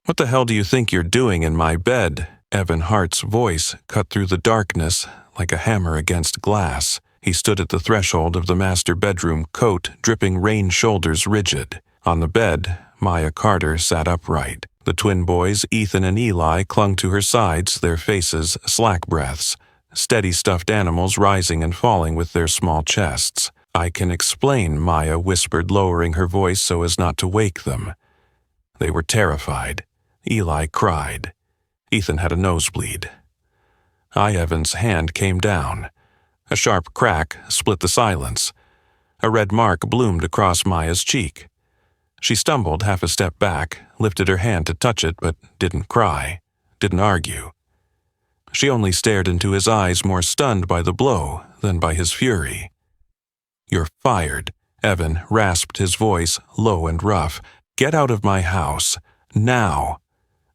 "What the hell do you think you're doing in my bed?" Evan Hart's voice cut through the darkness like a hammer against glass. He stood at the threshold of the master bedroom, coat dripping, rain shoulders rigid. On the bed, Maya Carter sat upright. The twin boys, Ethan and Eli, clung to her sides, their faces slack breaths, steady stuffed animals rising and falling with their small chests. "I can explain," Maya whispered, lowering her voice so as not to wake them. They were terrified. Eli cried. Ethan had a nosebleed. Evan's hand came down. A sharp crack split the silence. A red mark bloomed across Maya's cheek. She stumbled half a step back, lifted her hand to touch it, but didn't cry, didn't argue. She only stared into his eyes, more stunned by the blow than by his fury. "You're fired," Evan rasped, his voice low and rough. "Get out of my house, now."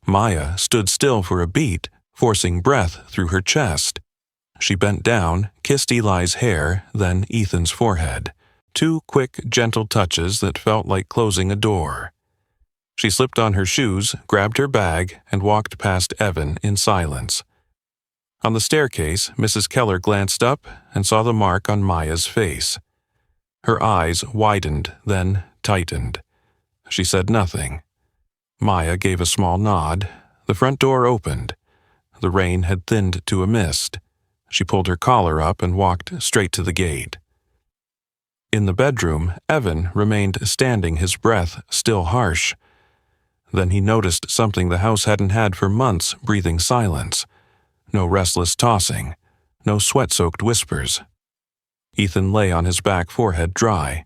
Maya stood still for a beat, forcing breath through her chest. She bent down, kissed Eli's hair, then Ethan's forehead. 2 quick, gentle touches that felt like closing a door. She slipped on her shoes, grabbed her bag, and walked past Evan in silence. On the staircase, Mrs. Keller glanced up and saw the mark on Maya's face. Her eyes widened, then tightened. She said nothing. Maya gave a small nod. The front door opened. The rain had thinned to a mist. She pulled her collar up and walked straight to the gate. In the bedroom, Evan remained standing, his breath still harsh. Then he noticed something the house hadn't had for months, breathing silence. No restless tossing, no sweat-soaked whispers. Ethan lay on his back, forehead dry.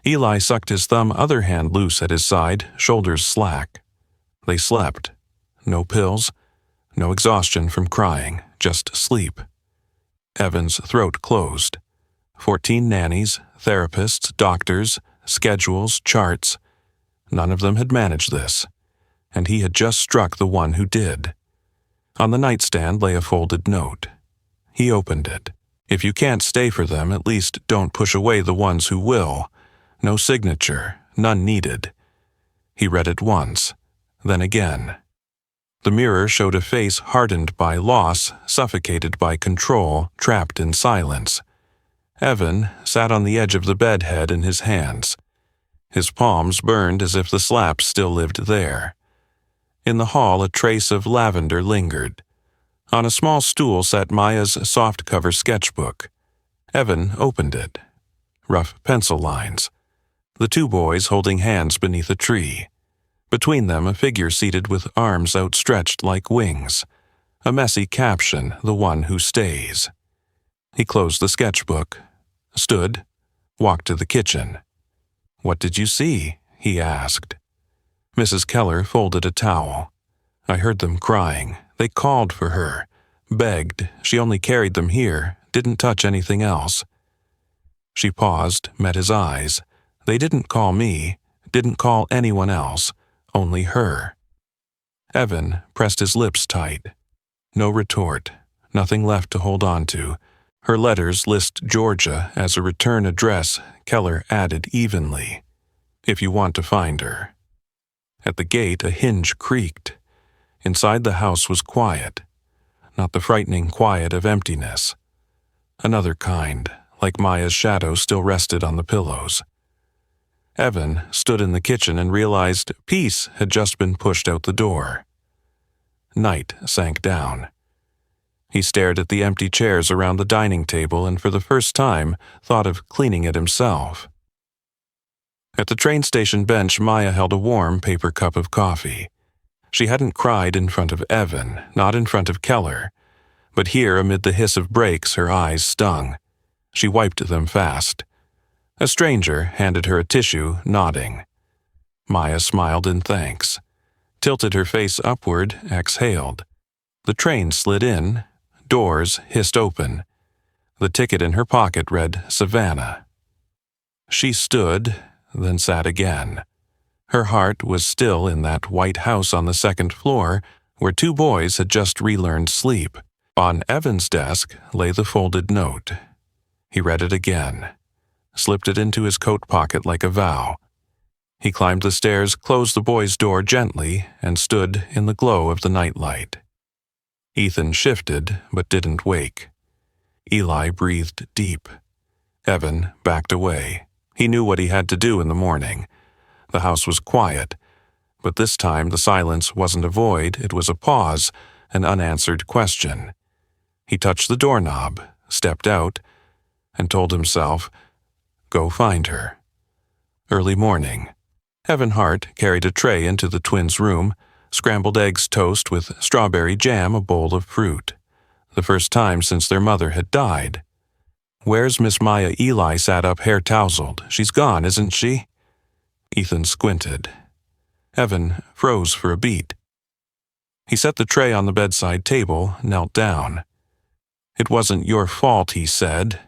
Eli sucked his thumb, other hand loose at his side, shoulders slack. They slept. No pills, no exhaustion from crying, just sleep. Evan's throat closed. 14 nannies, therapists, doctors, schedules, charts. None of them had managed this, and he had just struck the one who did. On the nightstand lay a folded note. He opened it. "If you can't stay for them, at least don't push away the ones who will. No signature, none needed." He read it once, then again. The mirror showed a face hardened by loss, suffocated by control, trapped in silence. Evan sat on the edge of the bed, head in his hands. His palms burned as if the slaps still lived there. In the hall, a trace of lavender lingered. On a small stool sat Maya's soft-cover sketchbook. Evan opened it. Rough pencil lines. The 2 boys holding hands beneath a tree. Between them, a figure seated with arms outstretched like wings. A messy caption, "The one who stays." He closed the sketchbook, stood, walked to the kitchen. "What did you see?" he asked. Mrs. Keller folded a towel. "I heard them crying. They called for her, begged. She only carried them here, didn't touch anything else." She paused, met his eyes. "They didn't call me, didn't call anyone else, only her." Evan pressed his lips tight. No retort, nothing left to hold on to. Her letters list Georgia as a return address, Keller added evenly. "If you want to find her." At the gate, a hinge creaked. Inside the house was quiet. Not the frightening quiet of emptiness. Another kind, like Maya's shadow, still rested on the pillows. Evan stood in the kitchen and realized peace had just been pushed out the door. Night sank down. He stared at the empty chairs around the dining table and for the first time thought of cleaning it himself. At the train station bench, Maya held a warm paper cup of coffee. She hadn't cried in front of Evan, not in front of Keller. But here, amid the hiss of brakes, her eyes stung. She wiped them fast. A stranger handed her a tissue, nodding. Maya smiled in thanks, tilted her face upward, exhaled. The train slid in, doors hissed open. The ticket in her pocket read Savannah. She stood, then sat again. Her heart was still in that white house on the 2nd floor where 2 boys had just relearned sleep. On Evan's desk lay the folded note. He read it again, slipped it into his coat pocket like a vow. He climbed the stairs, closed the boy's door gently, and stood in the glow of the nightlight. Ethan shifted, but didn't wake. Eli breathed deep. Evan backed away. He knew what he had to do in the morning. The house was quiet, but this time the silence wasn't a void, it was a pause, an unanswered question. He touched the doorknob, stepped out, and told himself, "Go find her." Early morning. Evan Hart carried a tray into the twins' room, scrambled eggs toast with strawberry jam, a bowl of fruit. The first time since their mother had died. "Where's Miss Maya?" Eli sat up, hair tousled. "She's gone, isn't she?" Ethan squinted. Evan froze for a beat. He set the tray on the bedside table, knelt down. "It wasn't your fault," he said.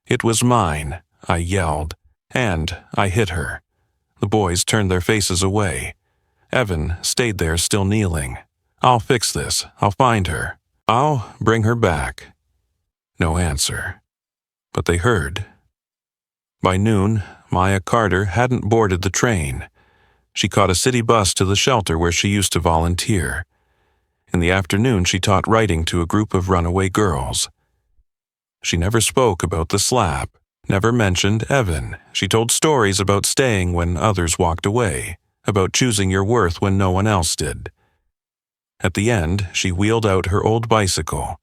"It was mine," I yelled, "and I hit her." The boys turned their faces away. Evan stayed there, still kneeling. "I'll fix this. I'll find her. I'll bring her back." No answer. But they heard. By noon, Maya Carter hadn't boarded the train. She caught a city bus to the shelter where she used to volunteer. In the afternoon, she taught writing to a group of runaway girls. She never spoke about the slap, never mentioned Evan. She told stories about staying when others walked away, about choosing your worth when no one else did. At the end, she wheeled out her old bicycle.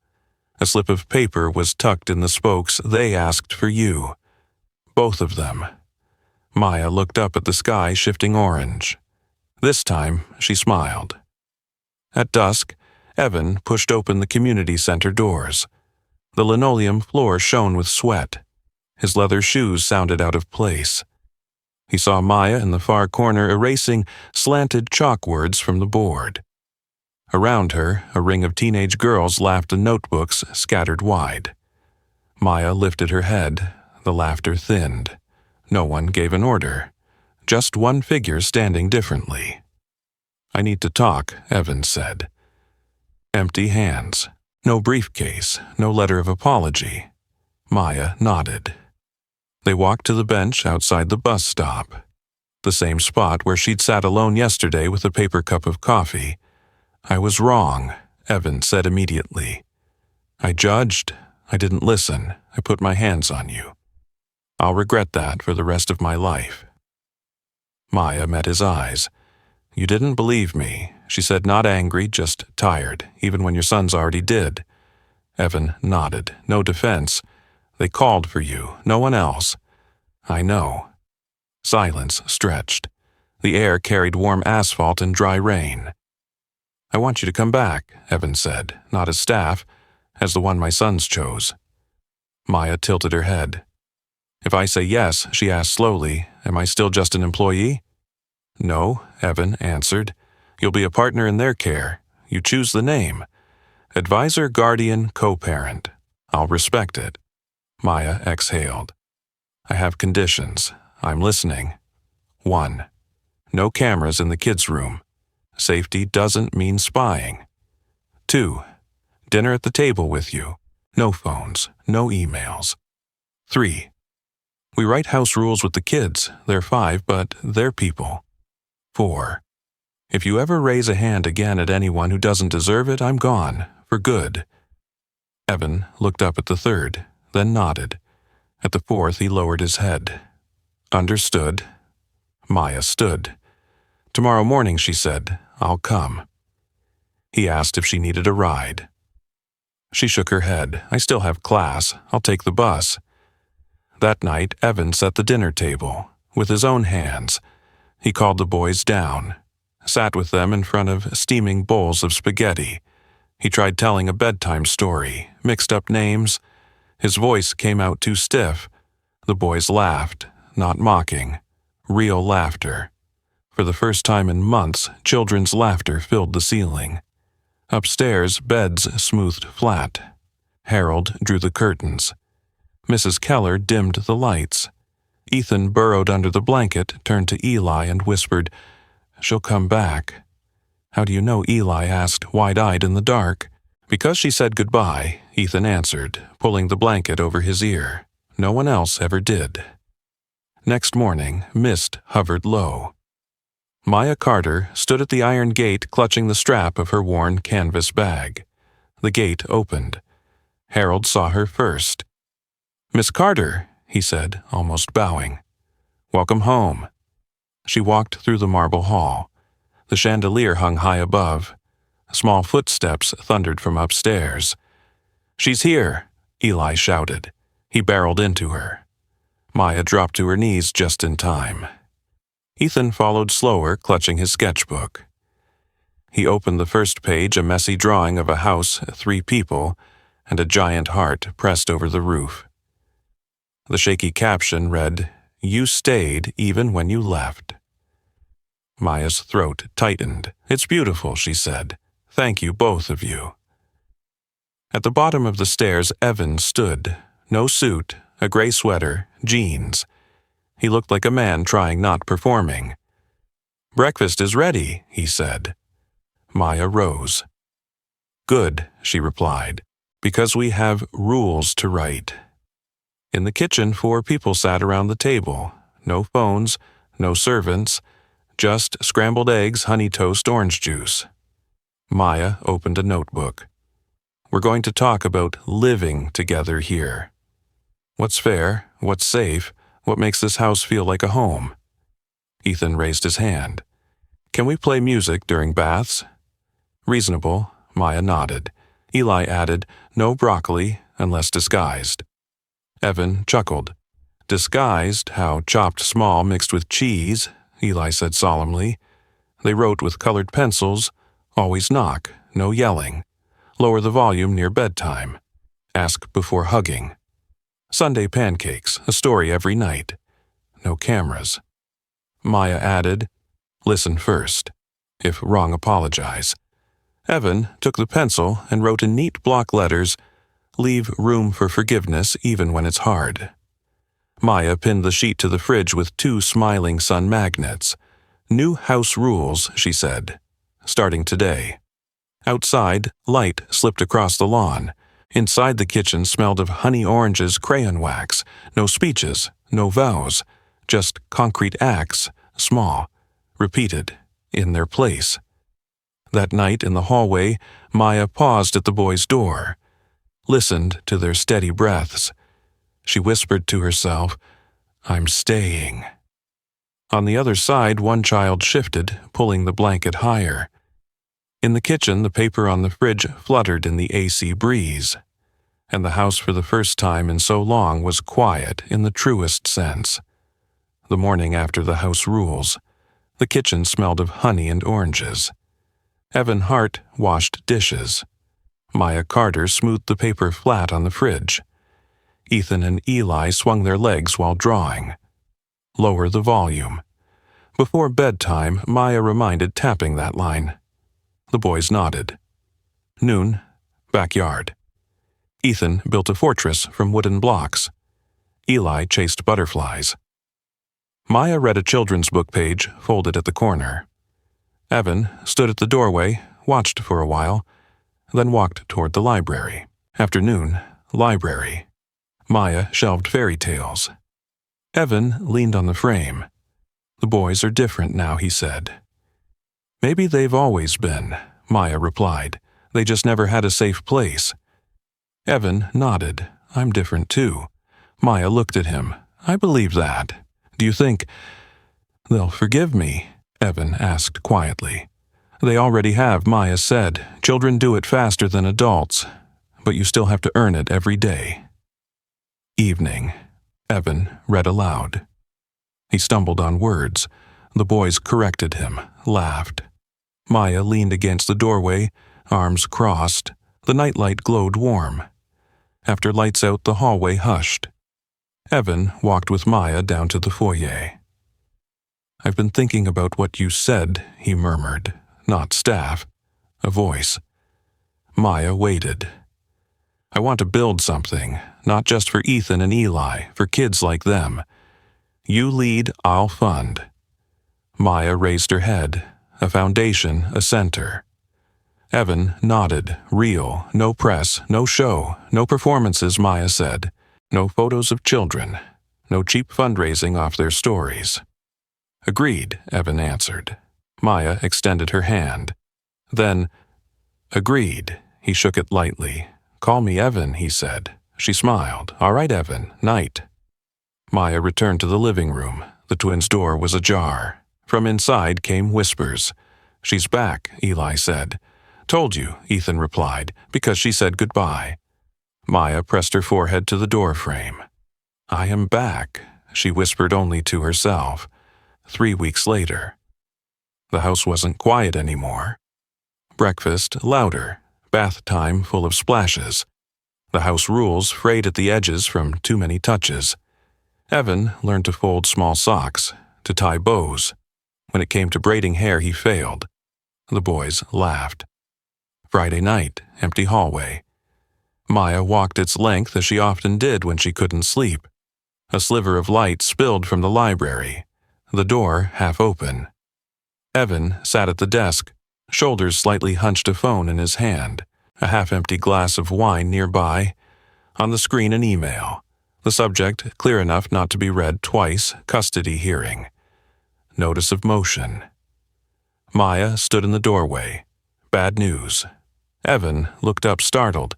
A slip of paper was tucked in the spokes. "They asked for you." Both of them. Maya looked up at the sky shifting orange. This time, she smiled. At dusk, Evan pushed open the community center doors. The linoleum floor shone with sweat. His leather shoes sounded out of place. He saw Maya in the far corner erasing slanted chalk words from the board. Around her, a ring of teenage girls laughed in notebooks scattered wide. Maya lifted her head. The laughter thinned. No one gave an order. Just one figure standing differently. "I need to talk," Evan said. Empty hands. No briefcase, no letter of apology. Maya nodded. They walked to the bench outside the bus stop. The same spot where she'd sat alone yesterday with a paper cup of coffee. "I was wrong," Evan said immediately. "I judged. I didn't listen. I put my hands on you. I'll regret that for the rest of my life." Maya met his eyes. "You didn't believe me," she said, not angry, just tired, even when your sons already did. Evan nodded. "No defense. They called for you, no one else." "I know." Silence stretched. The air carried warm asphalt and dry rain. "I want you to come back," Evan said, "not as staff, as the one my sons chose." Maya tilted her head. "If I say yes," she asked slowly, "am I still just an employee?" "No," Evan answered. "You'll be a partner in their care. You choose the name. Advisor, guardian, co-parent. I'll respect it." Maya exhaled. "I have conditions. I'm listening. 1. No cameras in the kids' room. Safety doesn't mean spying. 2. Dinner at the table with you. No phones, no emails. 3. We write house rules with the kids. They're 5, but they're people. 4. If you ever raise a hand again at anyone who doesn't deserve it, I'm gone, for good." Evan looked up at the third, then nodded. At the fourth, he lowered his head. "Understood." Maya stood. "Tomorrow morning," she said, "I'll come." He asked if she needed a ride. She shook her head. "I still have class. I'll take the bus." That night, Evan set the dinner table, with his own hands. He called the boys down, sat with them in front of steaming bowls of spaghetti. He tried telling a bedtime story, mixed up names. His voice came out too stiff. The boys laughed, not mocking, real laughter. For the first time in months, children's laughter filled the ceiling. Upstairs, beds smoothed flat. Harold drew the curtains. Mrs. Keller dimmed the lights. Ethan burrowed under the blanket, turned to Eli and whispered, "She'll come back." "How do you know?" Eli asked, wide-eyed in the dark. "Because she said goodbye," Ethan answered, pulling the blanket over his ear. "No one else ever did." Next morning, mist hovered low. Maya Carter stood at the iron gate clutching the strap of her worn canvas bag. The gate opened. Harold saw her first. "Miss Carter," he said, almost bowing. "Welcome home." She walked through the marble hall. The chandelier hung high above. Small footsteps thundered from upstairs. "She's here," Eli shouted. He barreled into her. Maya dropped to her knees just in time. Ethan followed slower, clutching his sketchbook. He opened the first page, a messy drawing of a house, 3 people, and a giant heart pressed over the roof. The shaky caption read, "You stayed even when you left." Maya's throat tightened. "It's beautiful," she said. "Thank you, both of you." At the bottom of the stairs, Evan stood. No suit, a gray sweater, jeans. He looked like a man trying, not performing. "Breakfast is ready," he said. Maya rose. "Good," she replied, "because we have rules to write." In the kitchen, 4 people sat around the table. No phones, no servants, just scrambled eggs, honey toast, orange juice. Maya opened a notebook. "We're going to talk about living together here. What's fair, what's safe, what makes this house feel like a home?" Ethan raised his hand. "Can we play music during baths?" "Reasonable," Maya nodded. Eli added, "No broccoli, unless disguised." Evan chuckled. "Disguised, how chopped small mixed with cheese," Eli said solemnly. They wrote with colored pencils. "Always knock, no yelling. Lower the volume near bedtime. Ask before hugging. Sunday pancakes, a story every night. No cameras." Maya added, "Listen first. If wrong, apologize." Evan took the pencil and wrote in neat block letters, "Leave room for forgiveness even when it's hard." Maya pinned the sheet to the fridge with 2 smiling sun magnets. "New house rules," she said. "Starting today." Outside, light slipped across the lawn. Inside, the kitchen smelled of honey oranges, crayon wax. No speeches, no vows, just concrete acts, small, repeated, in their place. That night in the hallway, Maya paused at the boys' door, listened to their steady breaths. She whispered to herself, "I'm staying." On the other side, one child shifted, pulling the blanket higher. In the kitchen, the paper on the fridge fluttered in the AC breeze, and the house for the first time in so long was quiet in the truest sense. The morning after the house rules, the kitchen smelled of honey and oranges. Evan Hart washed dishes. Maya Carter smoothed the paper flat on the fridge. Ethan and Eli swung their legs while drawing. Lower the volume. Before bedtime, Maya reminded tapping that line. The boys nodded. Noon, backyard. Ethan built a fortress from wooden blocks. Eli chased butterflies. Maya read a children's book page folded at the corner. Evan stood at the doorway, watched for a while, then walked toward the library. Afternoon, library. Maya shelved fairy tales. Evan leaned on the frame. "The boys are different now," he said. "Maybe they've always been," Maya replied. "They just never had a safe place." Evan nodded. "I'm different too." Maya looked at him. "I believe that. Do you think they'll forgive me?" Evan asked quietly. "They already have," Maya said. "Children do it faster than adults, but you still have to earn it every day." Evening. Evan read aloud. He stumbled on words. The boys corrected him, laughed. Maya leaned against the doorway, arms crossed. The nightlight glowed warm. After lights out, the hallway hushed. Evan walked with Maya down to the foyer. "I've been thinking about what you said," he murmured. "Not staff. A voice." Maya waited. "I want to build something, not just for Ethan and Eli, for kids like them. You lead, I'll fund." Maya raised her head. A foundation, a center. Evan nodded. "Real, no press, no show, no performances," Maya said. "No photos of children. No cheap fundraising off their stories." "Agreed," Evan answered. Maya extended her hand. Then, agreed. He shook it lightly. Call me Evan, he said. She smiled. All right, Evan. Night. Maya returned to the living room. The twins' door was ajar. From inside came whispers. She's back, Eli said. Told you, Ethan replied, because she said goodbye. Maya pressed her forehead to the door frame. I am back, she whispered only to herself. 3 weeks later. The house wasn't quiet anymore. Breakfast louder, bath time full of splashes. The house rules frayed at the edges from too many touches. Evan learned to fold small socks, to tie bows. When it came to braiding hair, he failed. The boys laughed. Friday night, empty hallway. Maya walked its length as she often did when she couldn't sleep. A sliver of light spilled from the library, the door half open. Evan sat at the desk, shoulders slightly hunched, a phone in his hand, a half-empty glass of wine nearby. On the screen, an email. The subject, clear enough not to be read twice, custody hearing. Notice of motion. Maya stood in the doorway. Bad news. Evan looked up startled.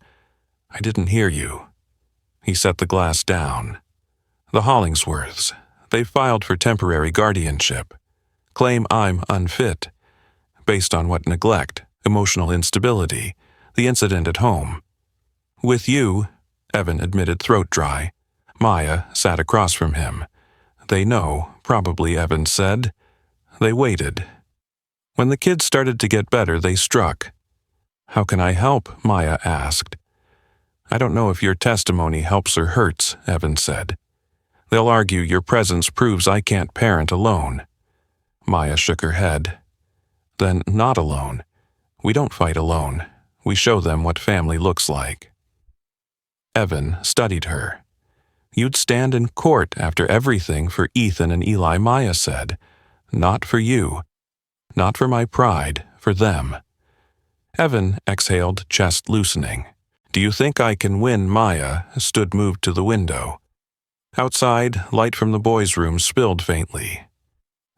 I didn't hear you. He set the glass down. The Hollingsworths. They filed for temporary guardianship. Claim I'm unfit. Based on what neglect, emotional instability, the incident at home. With you, Evan admitted, throat dry. Maya sat across from him. They know, probably, Evan said. They waited. When the kids started to get better, they struck. How can I help? Maya asked. I don't know if your testimony helps or hurts, Evan said. They'll argue your presence proves I can't parent alone. Maya shook her head. Then not alone. We don't fight alone. We show them what family looks like. Evan studied her. You'd stand in court after everything for Ethan and Eli, Maya said. Not for you. Not for my pride, for them. Evan exhaled, chest loosening. Do you think I can win? Maya stood moved to the window. Outside, light from the boys' room spilled faintly.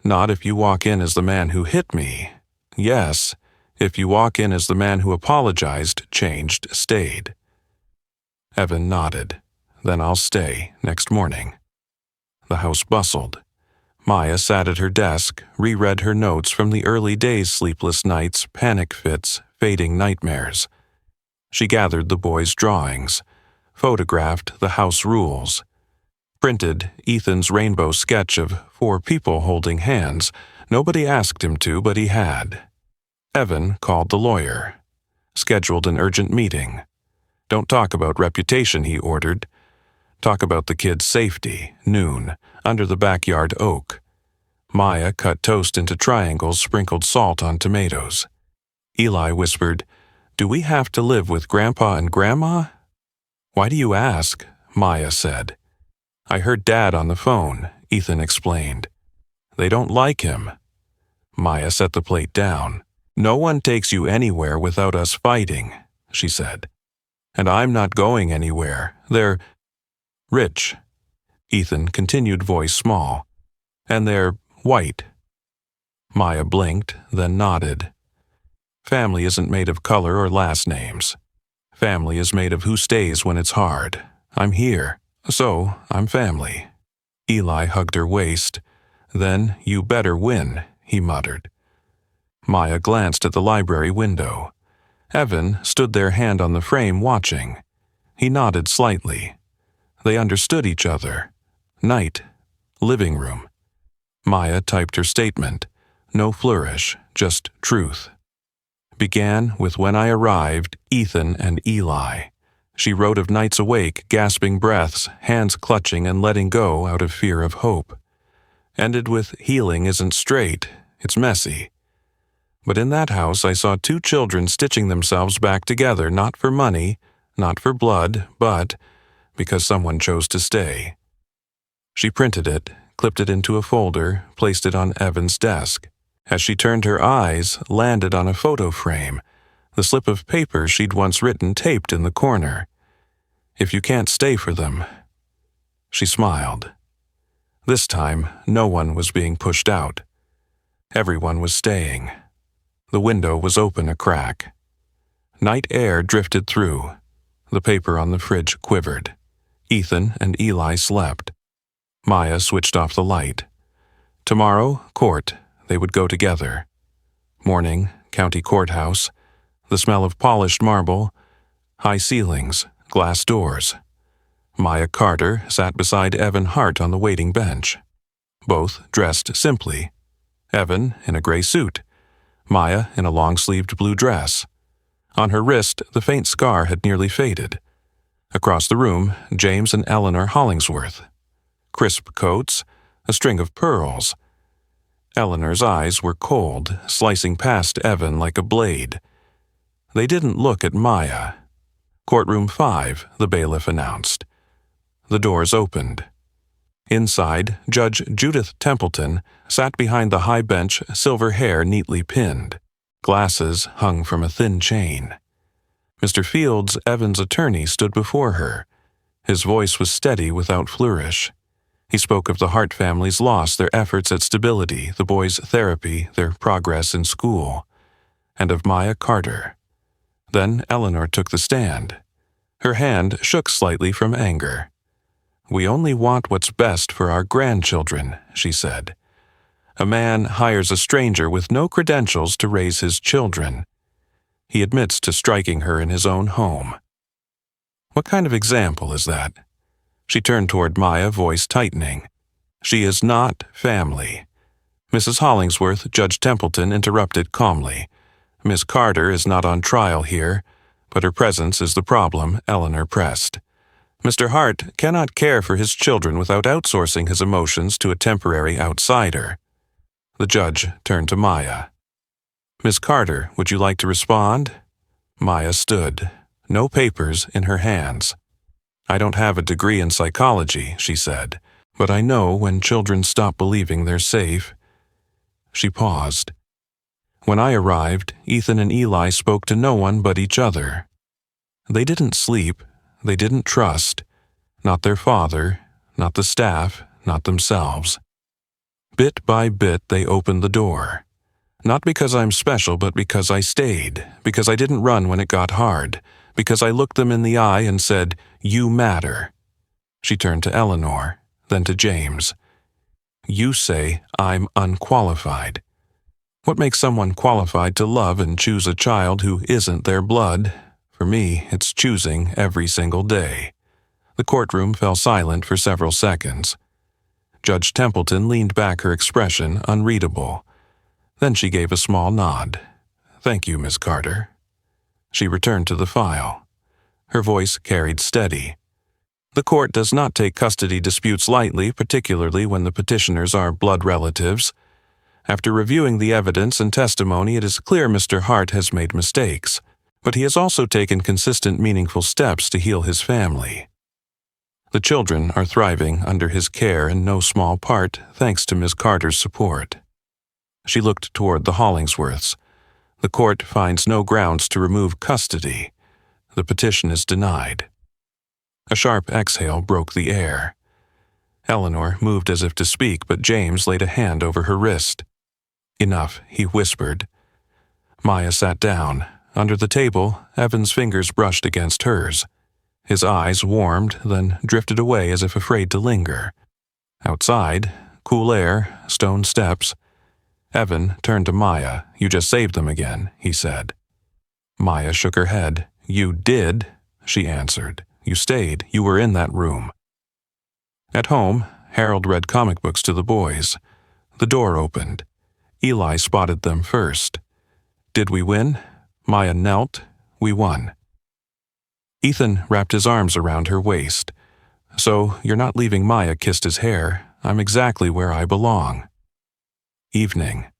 Not if you walk in as the man who hit me. Yes, if you walk in as the man who apologized, changed, stayed. Evan nodded. Then I'll stay next morning. The house bustled. Maya sat at her desk, reread her notes from the early days, sleepless nights, panic fits, fading nightmares. She gathered the boys' drawings, photographed the house rules, printed Ethan's rainbow sketch of 4 people holding hands. Nobody asked him to, but he had. Evan called the lawyer. Scheduled an urgent meeting. Don't talk about reputation, he ordered. Talk about the kids' safety, noon, under the backyard oak. Maya cut toast into triangles, sprinkled salt on tomatoes. Eli whispered, Do we have to live with Grandpa and Grandma? Why do you ask? Maya said. I heard Dad on the phone, Ethan explained. They don't like him. Maya set the plate down. No one takes you anywhere without us fighting, she said. And I'm not going anywhere. They're rich. Ethan continued, voice small. And they're white. Maya blinked, then nodded. Family isn't made of color or last names. Family is made of who stays when it's hard. I'm here, so I'm family. Eli hugged her waist. Then you better win, he muttered. Maya glanced at the library window. Evan stood there, hand on the frame, watching. He nodded slightly. They understood each other. Night. Living room. Maya typed her statement. No flourish, just truth. Began with when I arrived, Ethan and Eli. She wrote of nights awake, gasping breaths, hands clutching and letting go out of fear of hope. Ended with healing isn't straight, it's messy. But in that house I saw 2 children stitching themselves back together, not for money, not for blood, but because someone chose to stay. She printed it, clipped it into a folder, placed it on Evan's desk. As she turned, her eyes landed on a photo frame, the slip of paper she'd once written taped in the corner. If you can't stay for them. She smiled. This time, no one was being pushed out. Everyone was staying. The window was open a crack. Night air drifted through. The paper on the fridge quivered. Ethan and Eli slept. Maya switched off the light. Tomorrow, court. They would go together. Morning, county courthouse. The smell of polished marble. High ceilings, glass doors. Maya Carter sat beside Evan Hart on the waiting bench. Both dressed simply. Evan in a gray suit. Maya in a long-sleeved blue dress. On her wrist, the faint scar had nearly faded. Across the room, James and Eleanor Hollingsworth. Crisp coats, a string of pearls. Eleanor's eyes were cold, slicing past Evan like a blade. They didn't look at Maya. Courtroom 5, the bailiff announced. The doors opened. Inside, Judge Judith Templeton sat behind the high bench, silver hair neatly pinned. Glasses hung from a thin chain. Mr. Fields, Evan's attorney, stood before her. His voice was steady without flourish. He spoke of the Hart family's loss, their efforts at stability, the boys' therapy, their progress in school, and of Maya Carter. Then Eleanor took the stand. Her hand shook slightly from anger. "We only want what's best for our grandchildren," she said. "A man hires a stranger with no credentials to raise his children. He admits to striking her in his own home. What kind of example is that?" She turned toward Maya, voice tightening. "She is not family." Mrs. Hollingsworth, Judge Templeton interrupted calmly. "Miss Carter is not on trial here, but her presence is the problem," Eleanor pressed. "Mr. Hart cannot care for his children without outsourcing his emotions to a temporary outsider." The judge turned to Maya. "Miss Carter, would you like to respond?" Maya stood, no papers in her hands. "I don't have a degree in psychology," she said, "but I know when children stop believing they're safe." She paused. "When I arrived, Ethan and Eli spoke to no one but each other. They didn't sleep, they didn't trust, not their father, not the staff, not themselves. Bit by bit they opened the door. Not because I'm special, but because I stayed, because I didn't run when it got hard, because I looked them in the eye and said, 'You matter.'" She turned to Eleanor, then to James. "You say I'm unqualified. What makes someone qualified to love and choose a child who isn't their blood? For me, it's choosing every single day." The courtroom fell silent for several seconds. Judge Templeton leaned back, her expression unreadable. Then she gave a small nod. "Thank you, Miss Carter." She returned to the file. Her voice carried steady. "The court does not take custody disputes lightly, particularly when the petitioners are blood relatives. After reviewing the evidence and testimony, it is clear Mr. Hart has made mistakes, but he has also taken consistent, meaningful steps to heal his family. The children are thriving under his care in no small part thanks to Miss Carter's support." She looked toward the Hollingsworths. "The court finds no grounds to remove custody. The petition is denied." A sharp exhale broke the air. Eleanor moved as if to speak, but James laid a hand over her wrist. "Enough," he whispered. Maya sat down. Under the table, Evan's fingers brushed against hers. His eyes warmed, then drifted away as if afraid to linger. Outside, cool air, stone steps. Evan turned to Maya. "You just saved them again," he said. Maya shook her head. "You did," she answered. "You stayed. You were in that room." At home, Harold read comic books to the boys. The door opened. Eli spotted them first. "Did we win?" Maya knelt. "We won." Ethan wrapped his arms around her waist. "So you're not leaving?" Maya kissed his hair. "I'm exactly where I belong." Evening.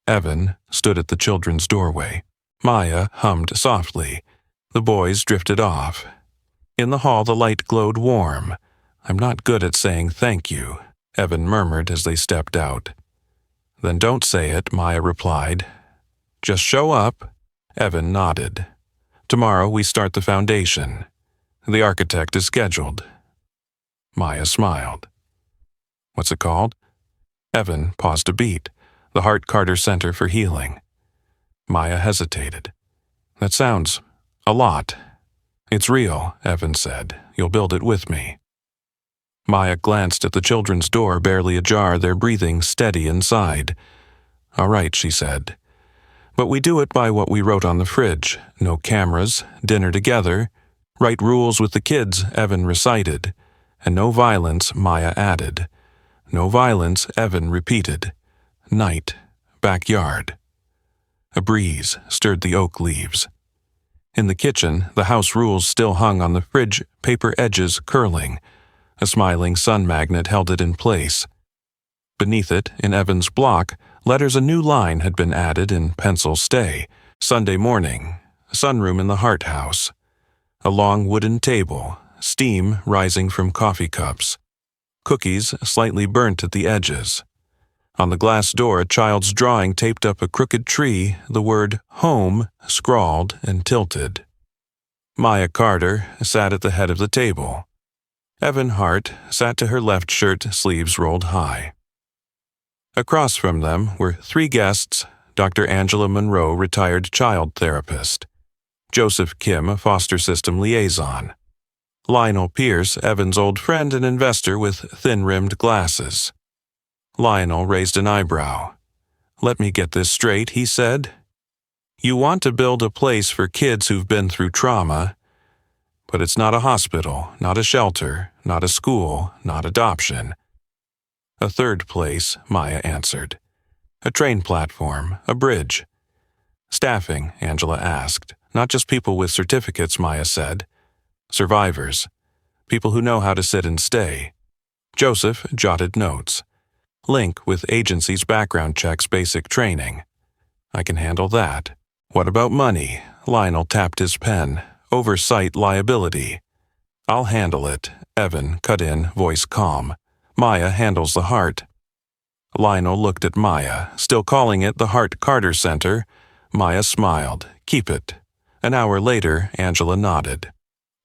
Evan stood at the children's doorway. Maya hummed softly. The boys drifted off. In the hall, the light glowed warm. "I'm not good at saying thank you," Evan murmured as they stepped out. "Then don't say it," Maya replied. "Just show up." Evan nodded. "Tomorrow we start the foundation. The architect is scheduled." Maya smiled. "What's it called?" Evan paused a beat. The Hart-Carter Center for Healing. Maya hesitated. That sounds a lot. It's real, Evan said. You'll build it with me. Maya glanced at the children's door barely ajar, their breathing steady inside. All right, she said. But we do it by what we wrote on the fridge. No cameras, dinner together. Write rules with the kids, Evan recited. And no violence, Maya added. No violence, Evan repeated. Night, backyard. A breeze stirred the oak leaves. In the kitchen, the house rules still hung on the fridge, paper edges curling. A smiling sun magnet held it in place. Beneath it, in Evan's block, letters a new line had been added in pencil stay. Sunday morning, sunroom in the Hart house. A long wooden table, steam rising from coffee cups. Cookies slightly burnt at the edges. On the glass door, a child's drawing taped up a crooked tree, the word home scrawled and tilted. Maya Carter sat at the head of the table. Evan Hart sat to her left, shirt sleeves rolled high. Across from them were three guests: Dr. Angela Monroe, retired child therapist; Joseph Kim, a foster system liaison; Lionel Pierce, Evan's old friend and investor with thin-rimmed glasses. Lionel raised an eyebrow. Let me get this straight, he said. You want to build a place for kids who've been through trauma, but it's not a hospital, not a shelter, not a school, not adoption. A third place, Maya answered. A train platform, a bridge. Staffing, Angela asked. Not just people with certificates, Maya said. Survivors. People who know how to sit and stay. Joseph jotted notes. Link with agency's background checks, basic training. I can handle that. What about money? Lionel tapped his pen. Oversight liability. I'll handle it, Evan cut in, voice calm. Maya handles the Hart. Lionel looked at Maya, still calling it the Hart-Carter Center. Maya smiled. Keep it. An hour later, Angela nodded.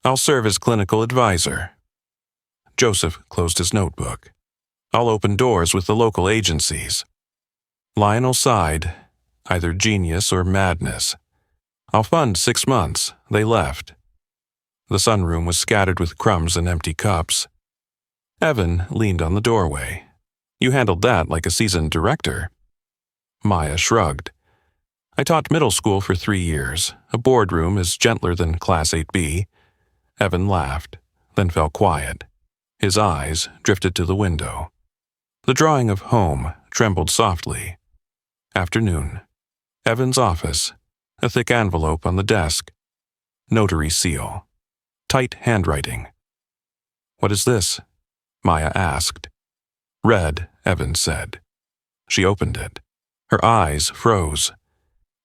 I'll serve as clinical advisor. Joseph closed his notebook. I'll open doors with the local agencies. Lionel sighed. Either genius or madness. I'll fund 6 months. They left. The sunroom was scattered with crumbs and empty cups. Evan leaned on the doorway. You handled that like a seasoned director. Maya shrugged. I taught middle school for 3 years. A boardroom is gentler than Class 8B. Evan laughed, then fell quiet. His eyes drifted to the window. The drawing of home trembled softly. Afternoon. Evan's office. A thick envelope on the desk. Notary seal. Tight handwriting. What is this? Maya asked. Read, Evan said. She opened it. Her eyes froze.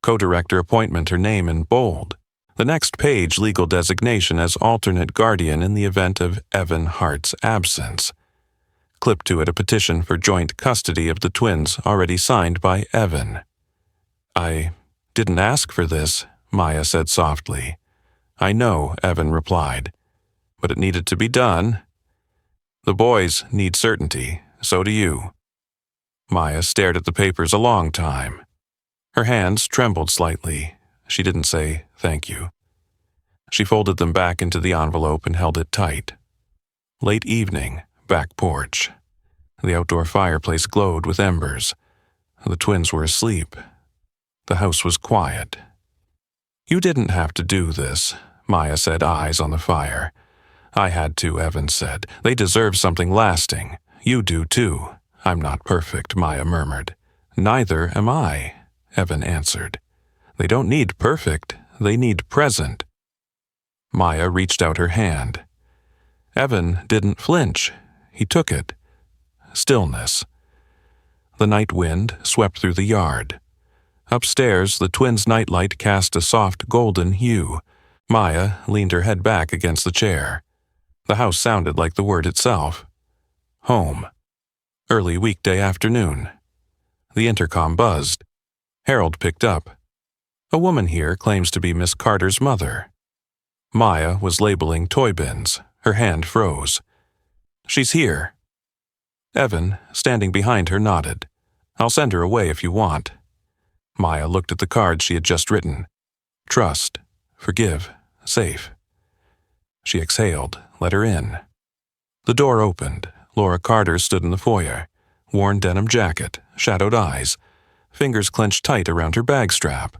Co-director appointment, her name in bold. The next page, legal designation as alternate guardian in the event of Evan Hart's absence. Clipped to it a petition for joint custody of the twins already signed by Evan. I didn't ask for this, Maya said softly. I know, Evan replied. But it needed to be done. The boys need certainty, so do you. Maya stared at the papers a long time. Her hands trembled slightly. She didn't say thank you. She folded them back into the envelope and held it tight. Late evening, back porch. The outdoor fireplace glowed with embers. The twins were asleep. The house was quiet. You didn't have to do this, Maya said, eyes on the fire. I had to, Evan said. They deserve something lasting. You do too. I'm not perfect, Maya murmured. Neither am I, Evan answered. They don't need perfect. They need present. Maya reached out her hand. Evan didn't flinch. He took it. Stillness. The night wind swept through the yard. Upstairs, the twins' nightlight cast a soft golden hue. Maya leaned her head back against the chair. The house sounded like the word itself. Home. Early weekday afternoon. The intercom buzzed. Harold picked up. A woman here claims to be Miss Carter's mother. Maya was labeling toy bins. Her hand froze. She's here. Evan, standing behind her, nodded. I'll send her away if you want." Maya looked at the card she had just written. Trust, forgive, safe. She exhaled, let her in. The door opened. Laura Carter stood in the foyer, worn denim jacket, shadowed eyes, fingers clenched tight around her bag strap.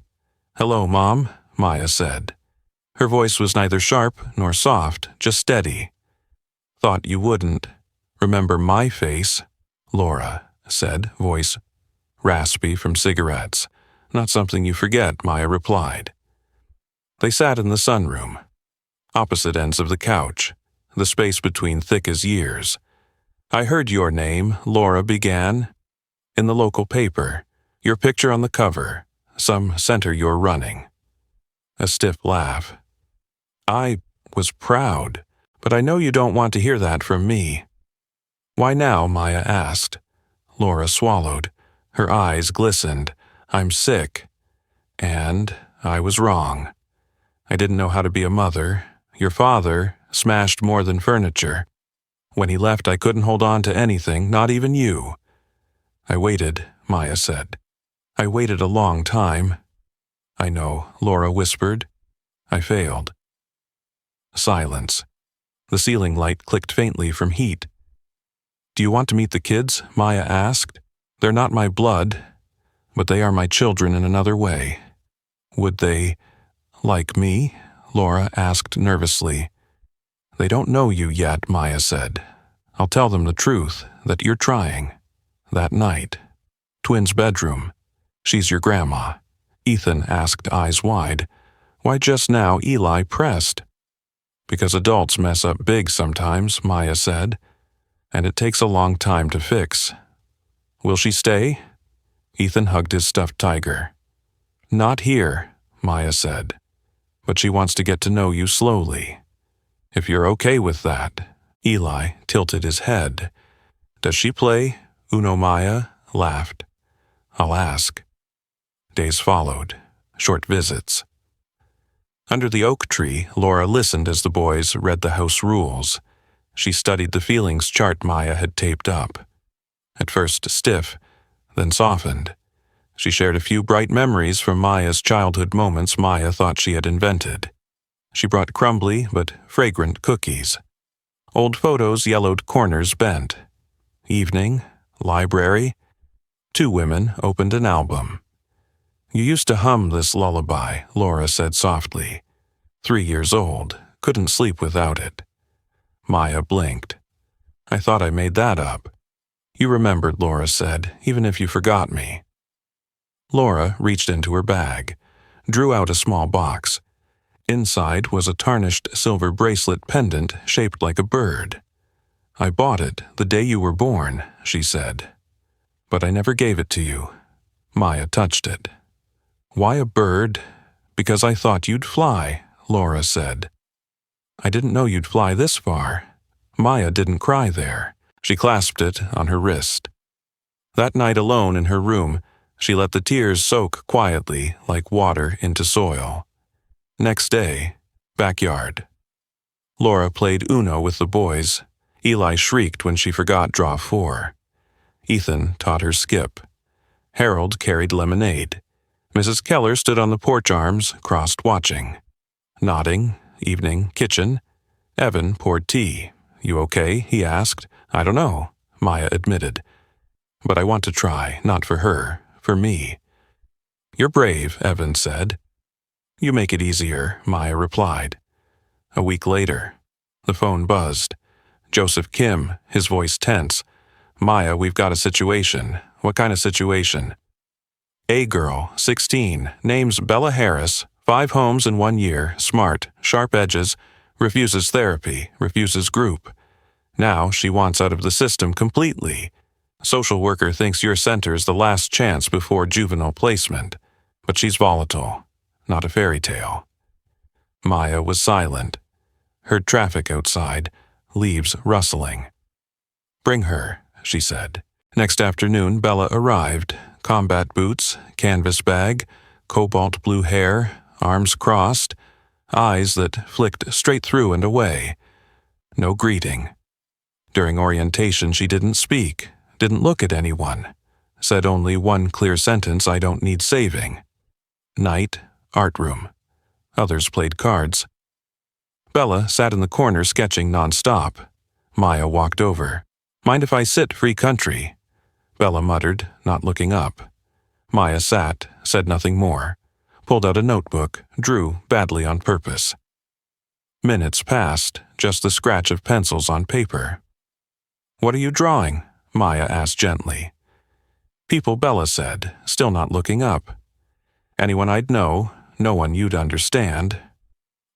"Hello, Mom," Maya said. Her voice was neither sharp nor soft, just steady. "Thought you wouldn't remember my face," Laura said, voice raspy from cigarettes. "Not something you forget," Maya replied. They sat in the sunroom, opposite ends of the couch, the space between thick as years. "I heard your name," Laura began. "In the local paper. Your picture on the cover. Some center you're running." A stiff laugh. "I was proud, but I know you don't want to hear that from me." "Why now?" Maya asked. Laura swallowed. Her eyes glistened. "I'm sick. And I was wrong. I didn't know how to be a mother. Your father smashed more than furniture. When he left, I couldn't hold on to anything, not even you." "I waited," Maya said. "I waited a long time." "I know," Laura whispered. "I failed." Silence. The ceiling light clicked faintly from heat. "Do you want to meet the kids?" Maya asked. "They're not my blood, but they are my children in another way." "Would they like me?" Laura asked nervously. "They don't know you yet," Maya said. "I'll tell them the truth, that you're trying. That night. Twins' bedroom. She's your grandma." Ethan asked, eyes wide. "Why just now?" Eli pressed. "Because adults mess up big sometimes," Maya said. "And it takes a long time to fix." "Will she stay?" Ethan hugged his stuffed tiger. "Not here," Maya said. "But she wants to get to know you slowly. If you're okay with that." Eli tilted his head. "Does she play Uno?" Maya laughed. "I'll ask." Days followed, short visits. Under the oak tree, Laura listened as the boys read the house rules. She studied the feelings chart Maya had taped up. At first stiff, then softened. She shared a few bright memories from Maya's childhood moments Maya thought she had invented. She brought crumbly but fragrant cookies. Old photos yellowed corners bent. Evening, library. Two women opened an album. "You used to hum this lullaby," Laura said softly. 3 years old, couldn't sleep without it. Maya blinked. "I thought I made that up." "You remembered," Laura said, "even if you forgot me." Laura reached into her bag, drew out a small box. Inside was a tarnished silver bracelet pendant shaped like a bird. "I bought it the day you were born," she said. "But I never gave it to you." Maya touched it. "Why a bird?" "Because I thought you'd fly," Laura said. "I didn't know you'd fly this far." Maya didn't cry there. She clasped it on her wrist. That night alone in her room, she let the tears soak quietly like water into soil. Next day, backyard. Laura played Uno with the boys. Eli shrieked when she forgot draw 4. Ethan taught her skip. Harold carried lemonade. Mrs. Keller stood on the porch arms, crossed watching. Nodding, evening, kitchen. Evan poured tea. "You okay?" he asked. "I don't know," Maya admitted. "But I want to try, not for her, for me." "You're brave," Evan said. "You make it easier," Maya replied. A week later, the phone buzzed. Joseph Kim, his voice tense. "Maya, we've got a situation." "What kind of situation?" "A girl, 16, name's Bella Harris, 5 homes in 1 year, smart, sharp edges, refuses therapy, refuses group. Now she wants out of the system completely. Social worker thinks your center's the last chance before juvenile placement, but she's volatile, not a fairy tale." Maya was silent. Heard traffic outside, leaves rustling. "Bring her," she said. Next afternoon, Bella arrived. Combat boots, canvas bag, cobalt blue hair, arms crossed, eyes that flicked straight through and away. No greeting. During orientation, she didn't speak, didn't look at anyone. said only one clear sentence I don't need saving. Night, art room. Others played cards. Bella sat in the corner sketching nonstop. Maya walked over. Mind if I sit, free country? Bella muttered, not looking up. Maya sat, said nothing more, pulled out a notebook, drew badly on purpose. Minutes passed, just the scratch of pencils on paper. What are you drawing? Maya asked gently. People, Bella said, still not looking up. Anyone I'd know, no one you'd understand.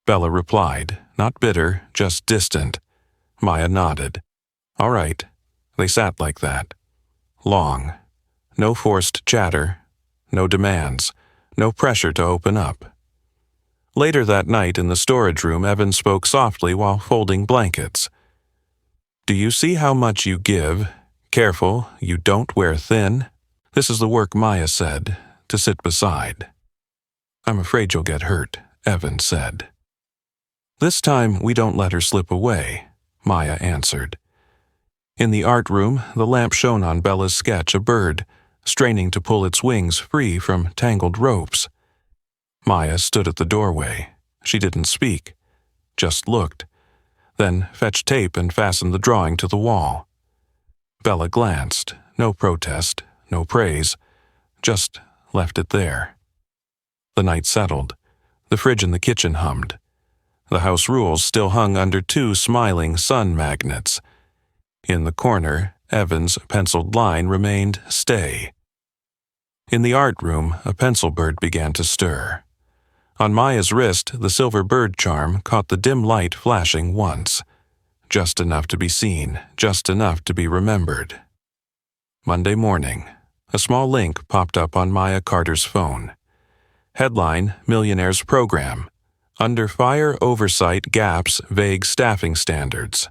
Bella replied, not bitter, just distant. Maya nodded. All right. They sat like that. Long. No forced chatter. No demands. No pressure to open up. Later that night in the storage room, Evan spoke softly while folding blankets. Do you see how much you give? Careful, you don't wear thin. This is the work, Maya said, to sit beside. I'm afraid you'll get hurt, Evan said. This time we don't let her slip away, Maya answered. In the art room, the lamp shone on Bella's sketch, a bird, straining to pull its wings free from tangled ropes. Maya stood at the doorway. She didn't speak, just looked, then fetched tape and fastened the drawing to the wall. Bella glanced, no protest, no praise, just left it there. The night settled. The fridge in the kitchen hummed. The house rules still hung under two smiling sun magnets. In the corner, Evan's penciled line remained stay. In the art room, a pencil bird began to stir. On Maya's wrist, the silver bird charm caught the dim light flashing once. Just enough to be seen, just enough to be remembered. Monday morning, a small link popped up on Maya Carter's phone. Headline, Millionaire's program. Under fire oversight gaps, vague staffing standards.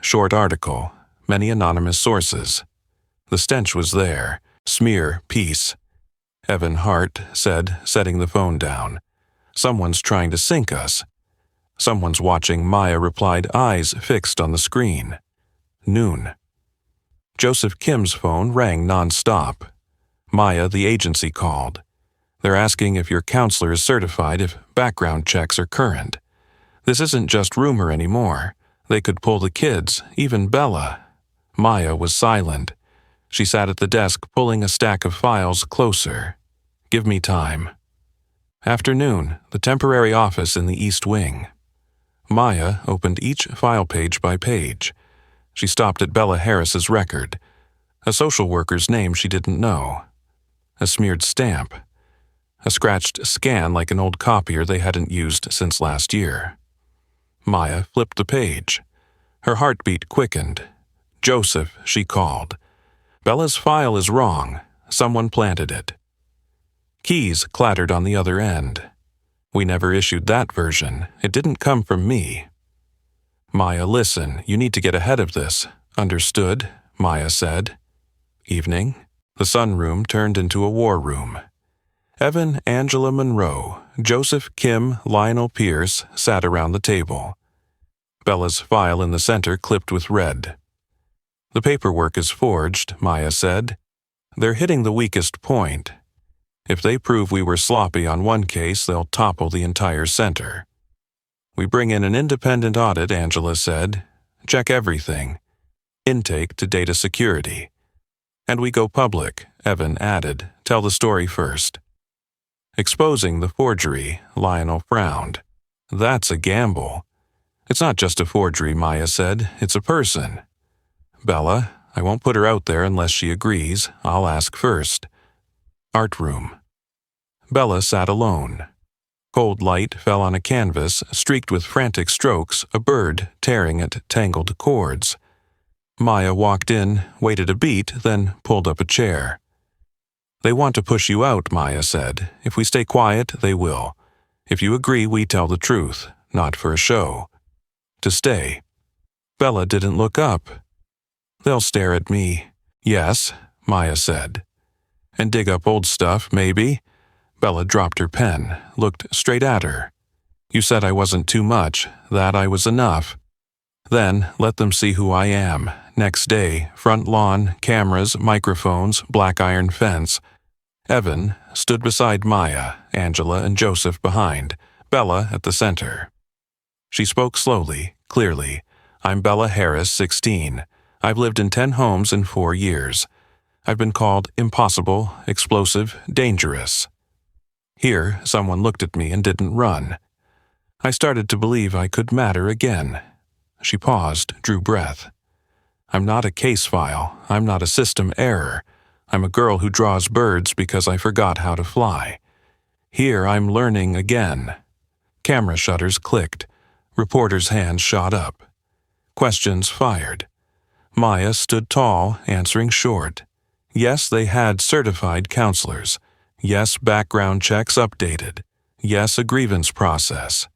Short article, many anonymous sources. The stench was there. Smear, peace. Evan Hart said, setting the phone down. Someone's trying to sink us. Someone's watching, Maya replied, eyes fixed on the screen. Noon. Joseph Kim's phone rang nonstop. Maya, the agency, called. They're asking if your counselor is certified, if background checks are current. This isn't just rumor anymore. They could pull the kids, even Bella. Maya was silent. She sat at the desk pulling a stack of files closer. Give me time. Afternoon, the temporary office in the East Wing. Maya opened each file page by page. She stopped at Bella Harris's record. A social worker's name she didn't know. A smeared stamp. A scratched scan like an old copier they hadn't used since last year. Maya flipped the page. Her heartbeat quickened. Joseph, she called. Bella's file is wrong. Someone planted it. Keys clattered on the other end. We never issued that version. It didn't come from me. Maya, listen, you need to get ahead of this. Understood, Maya said. Evening. The sunroom turned into a war room. Evan, Angela Monroe, Joseph Kim, Lionel Pierce sat around the table. Bella's file in the center clipped with red. The paperwork is forged, Maya said. They're hitting the weakest point. If they prove we were sloppy on one case, they'll topple the entire center. We bring in an independent audit, Angela said. Check everything. Intake to data security. And we go public, Evan added. Tell the story first. Exposing the forgery, Lionel frowned. That's a gamble. It's not just a forgery, Maya said. It's a person. Bella, I won't put her out there unless she agrees. I'll ask first. Art room. Bella sat alone. Cold light fell on a canvas streaked with frantic strokes, a bird tearing at tangled cords. Maya walked in, waited a beat, then pulled up a chair. They want to push you out, Maya said. If we stay quiet, they will. If you agree, we tell the truth, not for a show. To stay. Bella didn't look up. They'll stare at me. Yes, Maya said. And dig up old stuff, maybe? Bella dropped her pen, looked straight at her. You said I wasn't too much, that I was enough. Then let them see who I am, Next day, front lawn, cameras, microphones, black iron fence. Evan stood beside Maya, Angela and Joseph behind, Bella at the center. She spoke slowly, clearly. I'm Bella Harris, 16. I've lived in 10 homes in 4 years. I've been called impossible, explosive, dangerous. Here, someone looked at me and didn't run. I started to believe I could matter again. She paused, drew breath. I'm not a case file. I'm not a system error. I'm a girl who draws birds because I forgot how to fly. Here I'm learning again. Camera shutters clicked. Reporters' hands shot up. Questions fired. Maya stood tall, answering short. Yes, they had certified counselors. Yes, background checks updated. Yes, a grievance process.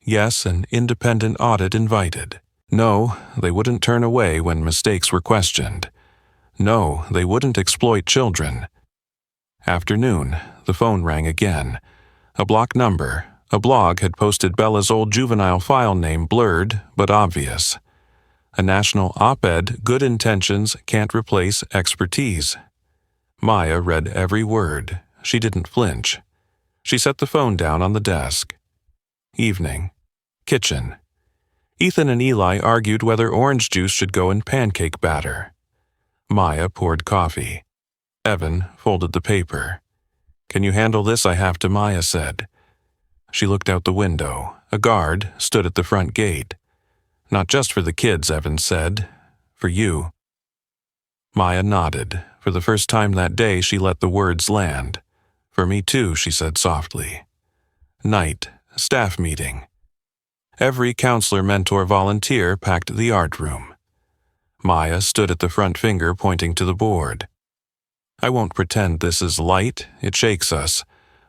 Yes, an independent audit invited. No, they wouldn't turn away when mistakes were questioned. No, they wouldn't exploit children. Afternoon, the phone rang again. A block number. A blog had posted Bella's old juvenile file name blurred but obvious. A national op-ed, good intentions can't replace expertise. Maya read every word. She didn't flinch. She set the phone down on the desk. Evening. Kitchen. Ethan and Eli argued whether orange juice should go in pancake batter. Maya poured coffee. Evan folded the paper. Can you handle this? I have to, Maya said. She looked out the window. A guard stood at the front gate. Not just for the kids, Evan said. For you. Maya nodded. For the first time that day, she let the words land. For me too, she said softly. Night. Staff meeting. Every counselor, mentor, volunteer packed the art room. Maya stood at the front finger pointing to the board. I won't pretend this is light, it shakes us,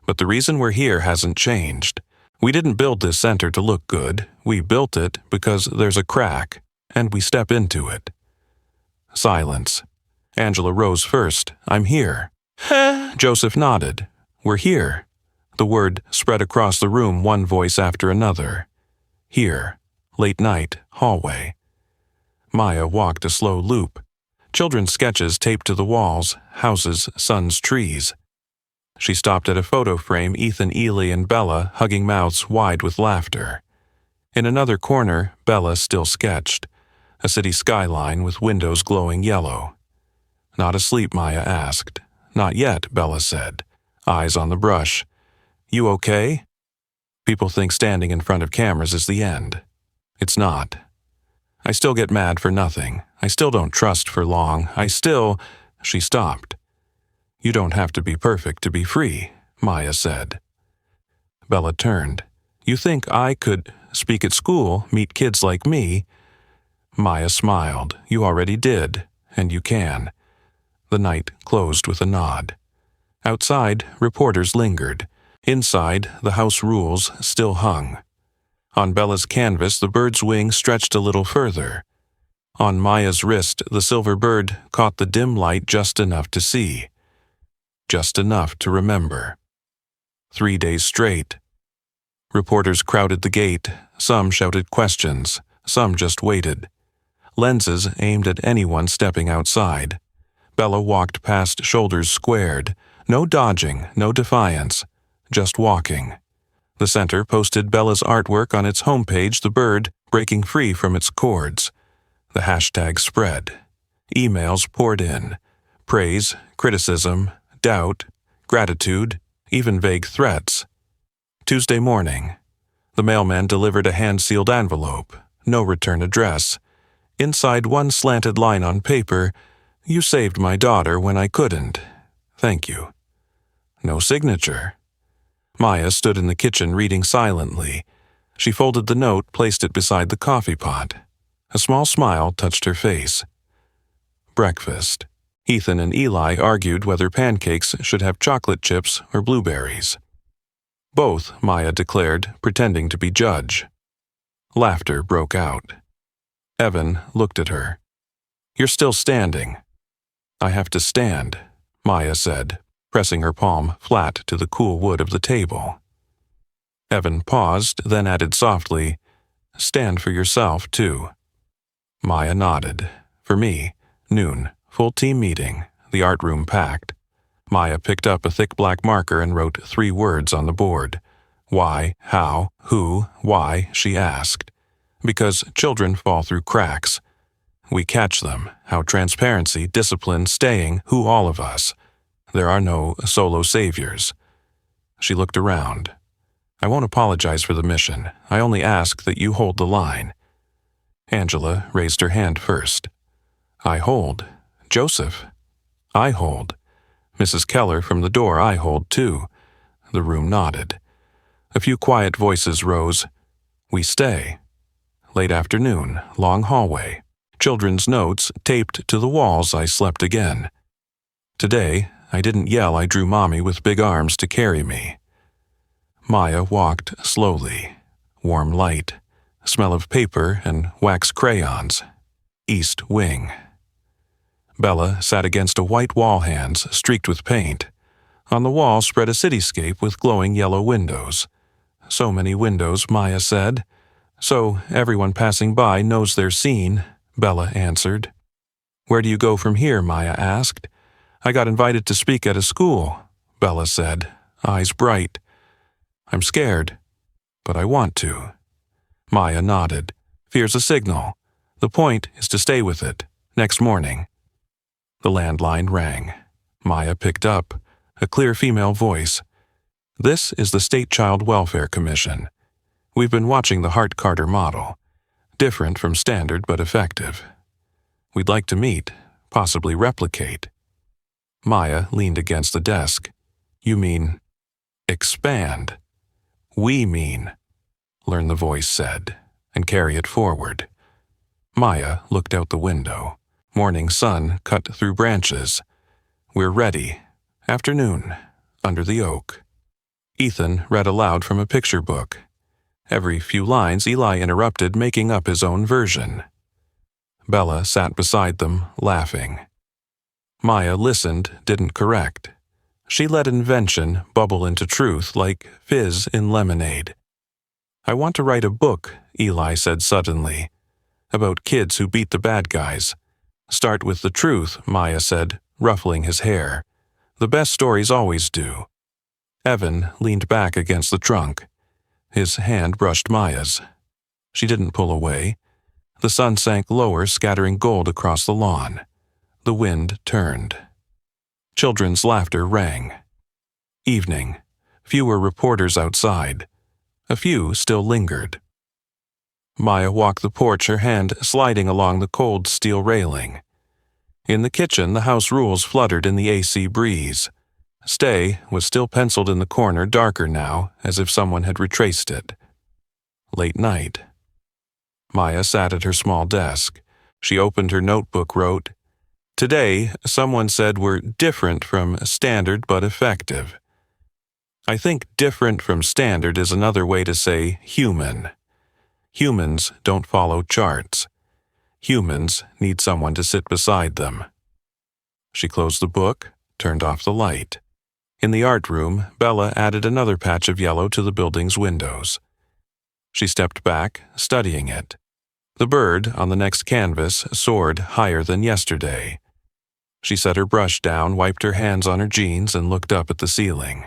but the reason we're here hasn't changed. We didn't build this center to look good, we built it because there's a crack, and we step into it. Silence. Angela rose first. I'm here. Joseph nodded. We're here. The word spread across the room, one voice after another. Here. Late night, hallway. Maya walked a slow loop. Children's sketches taped to the walls, houses, suns, trees. She stopped at a photo frame, Ethan, Ely, and Bella hugging mouths wide with laughter. In another corner, Bella still sketched. A city skyline with windows glowing yellow. Not asleep, Maya asked. Not yet, Bella said. Eyes on the brush. You okay? People think standing in front of cameras is the end. It's not. I still get mad for nothing. I still don't trust for long. She stopped. You don't have to be perfect to be free, Maya said. Bella turned. You think I could speak at school, meet kids like me? Maya smiled. You already did, and you can. The night closed with a nod. Outside, reporters lingered. Inside, the house rules still hung. On Bella's canvas, the bird's wing stretched a little further. On Maya's wrist, the silver bird caught the dim light just enough to see. Just enough to remember. 3 days straight. Reporters crowded the gate. Some shouted questions. Some just waited. Lenses aimed at anyone stepping outside. Bella walked past, shoulders squared. No dodging, no defiance. Just walking. The center posted Bella's artwork on its homepage, the bird breaking free from its cords. The hashtag spread. Emails poured in. Praise, criticism, doubt, gratitude, even vague threats. Tuesday morning. The mailman delivered a hand-sealed envelope. No return address. Inside one slanted line on paper, You saved my daughter when I couldn't. Thank you. No signature. Maya stood in the kitchen reading silently. She folded the note, placed it beside the coffee pot. A small smile touched her face. Breakfast. Ethan and Eli argued whether pancakes should have chocolate chips or blueberries. Both, Maya declared, pretending to be judge. Laughter broke out. Evan looked at her. You're still standing. I have to stand, Maya said, pressing her palm flat to the cool wood of the table. Evan paused, then added softly, Stand for yourself, too. Maya nodded. For me, noon, full team meeting, the art room packed. Maya picked up a thick black marker and wrote 3 words on the board. Why, how, who, why, she asked. Because children fall through cracks. We catch them, how transparency, discipline, staying, who all of us. There are no solo saviors. She looked around. I won't apologize for the mission. I only ask that you hold the line. Angela raised her hand first. I hold. Joseph. I hold. Mrs. Keller from the door, I hold too. The room nodded. A few quiet voices rose. We stay. Late afternoon, long hallway. Children's notes taped to the walls. I slept again. Today, I didn't yell. I drew Mommy with big arms to carry me. Maya walked slowly. Warm light. Smell of paper and wax crayons. East wing. Bella sat against a white wall, hands streaked with paint. On the wall spread a cityscape with glowing yellow windows. So many windows, Maya said. So everyone passing by knows they're seen, Bella answered. Where do you go from here? Maya asked. I got invited to speak at a school, Bella said, eyes bright. I'm scared, but I want to. Maya nodded. Fear's a signal. The point is to stay with it. Next morning. The landline rang. Maya picked up. A clear female voice. This is the State Child Welfare Commission. We've been watching the Hart-Carter model. Different from standard but effective. We'd like to meet, possibly replicate. Maya leaned against the desk. You mean expand? We mean, Learn the voice said, and carry it forward. Maya looked out the window. Morning sun cut through branches. We're ready. Afternoon, under the oak. Ethan read aloud from a picture book. Every few lines Eli interrupted, making up his own version. Bella sat beside them, laughing. Maya listened, didn't correct. She let invention bubble into truth like fizz in lemonade. I want to write a book, Eli said suddenly, about kids who beat the bad guys. Start with the truth, Maya said, ruffling his hair. The best stories always do. Evan leaned back against the trunk. His hand brushed Maya's. She didn't pull away. The sun sank lower, scattering gold across the lawn. The wind turned. Children's laughter rang. Evening. Fewer reporters outside. A few still lingered. Maya walked the porch, her hand sliding along the cold steel railing. In the kitchen, the house rules fluttered in the AC breeze. Stay was still penciled in the corner, darker now, as if someone had retraced it. Late night. Maya sat at her small desk. She opened her notebook, wrote, Today, someone said we're different from standard but effective. I think different from standard is another way to say human. Humans don't follow charts. Humans need someone to sit beside them. She closed the book, turned off the light. In the art room, Bella added another patch of yellow to the building's windows. She stepped back, studying it. The bird on the next canvas soared higher than yesterday. She set her brush down, wiped her hands on her jeans, and looked up at the ceiling.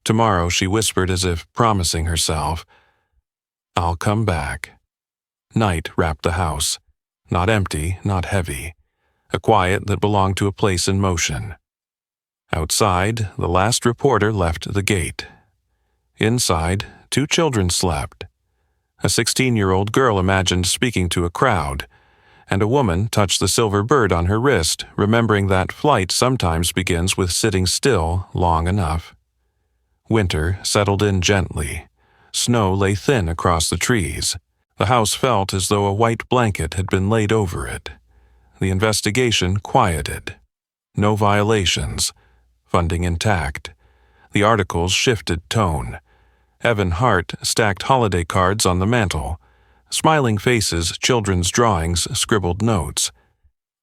Tomorrow, she whispered as if promising herself, I'll come back. Night wrapped the house. Not empty, not heavy. A quiet that belonged to a place in motion. Outside, the last reporter left the gate. Inside, 2 children slept. A 16-year-old girl imagined speaking to a crowd, and a woman touched the silver bird on her wrist, remembering that flight sometimes begins with sitting still long enough. Winter settled in gently. Snow lay thin across the trees. The house felt as though a white blanket had been laid over it. The investigation quieted. No violations. Funding intact. The articles shifted tone. Evan Hart stacked holiday cards on the mantel. Smiling faces, children's drawings, scribbled notes.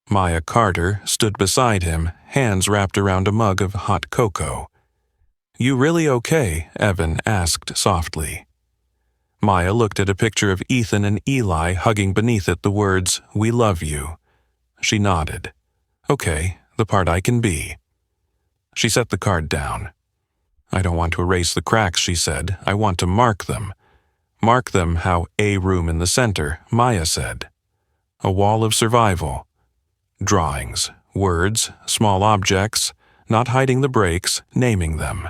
Maya Carter stood beside him, hands wrapped around a mug of hot cocoa. You really okay? Evan asked softly. Maya looked at a picture of Ethan and Eli hugging beneath it the words, We love you. She nodded. Okay, the part I can be. She set the card down. I don't want to erase the cracks, she said. I want to mark them. Mark them how a room in the center, Maya said. A wall of survival. Drawings, words, small objects, not hiding the breaks, naming them.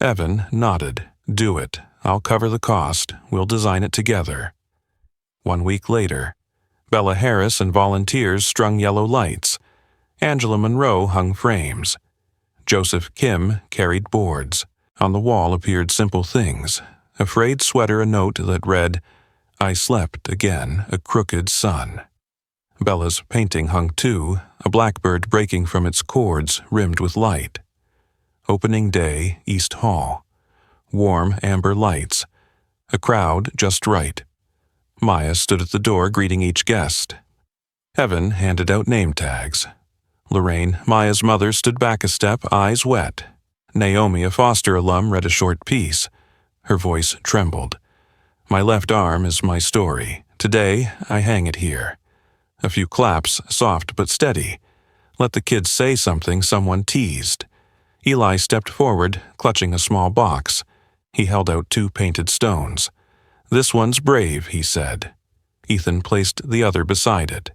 Evan nodded. Do it. I'll cover the cost. We'll design it together. 1 week later, Bella Harris and volunteers strung yellow lights. Angela Monroe hung frames. Joseph Kim carried boards. On the wall appeared simple things. A frayed sweater, a note that read, I slept again, a crooked sun. Bella's painting hung too, a blackbird breaking from its cords, rimmed with light. Opening day, East Hall. Warm amber lights. A crowd just right. Maya stood at the door greeting each guest. Evan handed out name tags. Lorraine, Maya's mother, stood back a step, eyes wet. Naomi, a Foster alum, read a short piece. Her voice trembled. My left arm is my story. Today, I hang it here. A few claps, soft but steady. Let the kids say something, someone teased. Eli stepped forward, clutching a small box. He held out 2 painted stones. This one's brave, he said. Ethan placed the other beside it.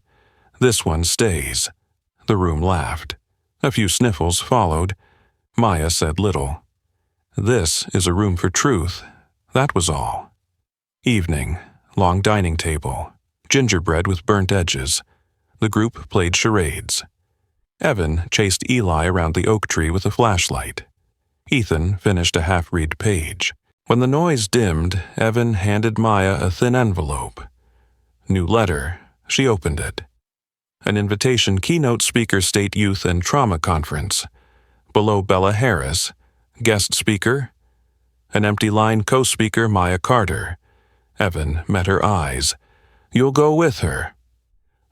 This one stays. The room laughed. A few sniffles followed. Maya said little. This is a room for truth. That was all. Evening, long dining table. Gingerbread with burnt edges. The group played charades. Evan chased Eli around the oak tree with a flashlight. Ethan finished a half-read page. When the noise dimmed, Evan handed Maya a thin envelope. New letter. She opened it. An invitation, keynote speaker, State Youth and Trauma Conference. Below, Bella Harris. Guest speaker. An empty line, co-speaker, Maya Carter. Evan met her eyes. You'll go with her.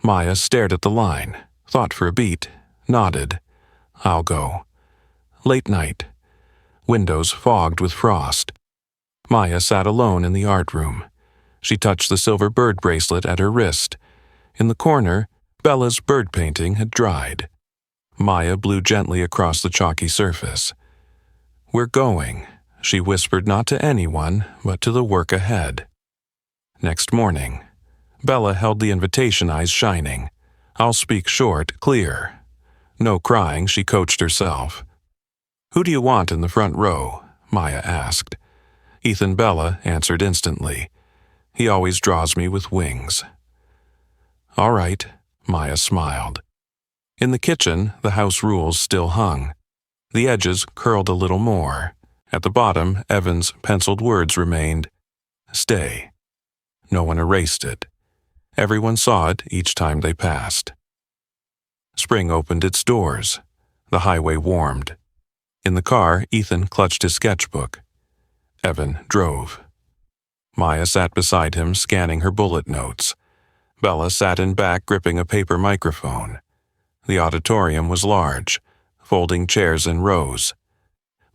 Maya stared at the line, thought for a beat, nodded. I'll go. Late night. Windows fogged with frost. Maya sat alone in the art room. She touched the silver bird bracelet at her wrist. In the corner, Bella's bird painting had dried. Maya blew gently across the chalky surface. We're going, she whispered, not to anyone, but to the work ahead. Next morning, Bella held the invitation, eyes shining. I'll speak short, clear. No crying, she coached herself. Who do you want in the front row? Maya asked. Ethan. Bella answered instantly. He always draws me with wings. All right, Maya smiled. In the kitchen, the house rules still hung. The edges curled a little more. At the bottom, Evan's penciled words remained. Stay. No one erased it. Everyone saw it each time they passed. Spring opened its doors. The highway warmed. In the car, Ethan clutched his sketchbook. Evan drove. Maya sat beside him, scanning her bullet notes. Bella sat in back, gripping a paper microphone. The auditorium was large, folding chairs in rows.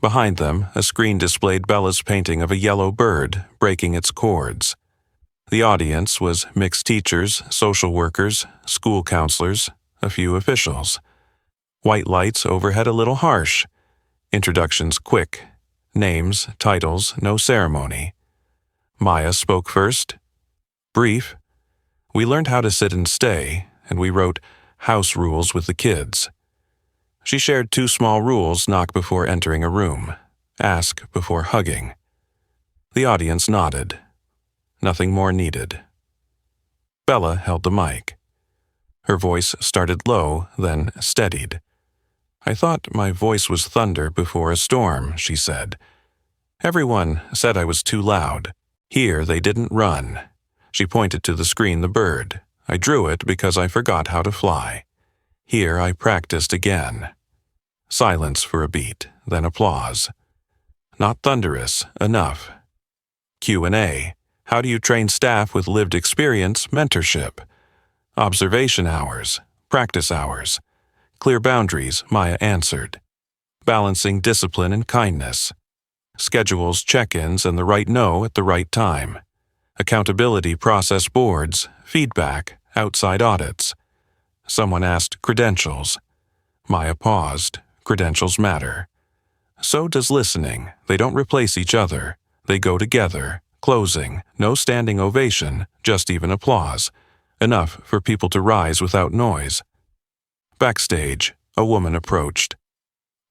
Behind them, a screen displayed Bella's painting of a yellow bird breaking its cords. The audience was mixed teachers, social workers, school counselors, a few officials. White lights overhead a little harsh. Introductions quick. Names, titles, no ceremony. Maya spoke first. Brief. We learned how to sit and stay, and we wrote house rules with the kids. She shared 2 small rules: knock before entering a room, ask before hugging. The audience nodded. Nothing more needed. Bella held the mic. Her voice started low, then steadied. I thought my voice was thunder before a storm, she said. Everyone said I was too loud. Here they didn't run. She pointed to the screen, the bird. I drew it because I forgot how to fly. Here I practiced again. Silence for a beat, then applause. Not thunderous, enough. Q&A. How do you train staff with lived experience, mentorship? Observation hours, practice hours. Clear boundaries, Maya answered. Balancing discipline and kindness. Schedules, check-ins, and the right no at the right time. Accountability process boards, feedback, outside audits. Someone asked credentials. Maya paused. Credentials matter. So does listening. They don't replace each other. They go together. Closing. No standing ovation, just even applause. Enough for people to rise without noise. Backstage, a woman approached.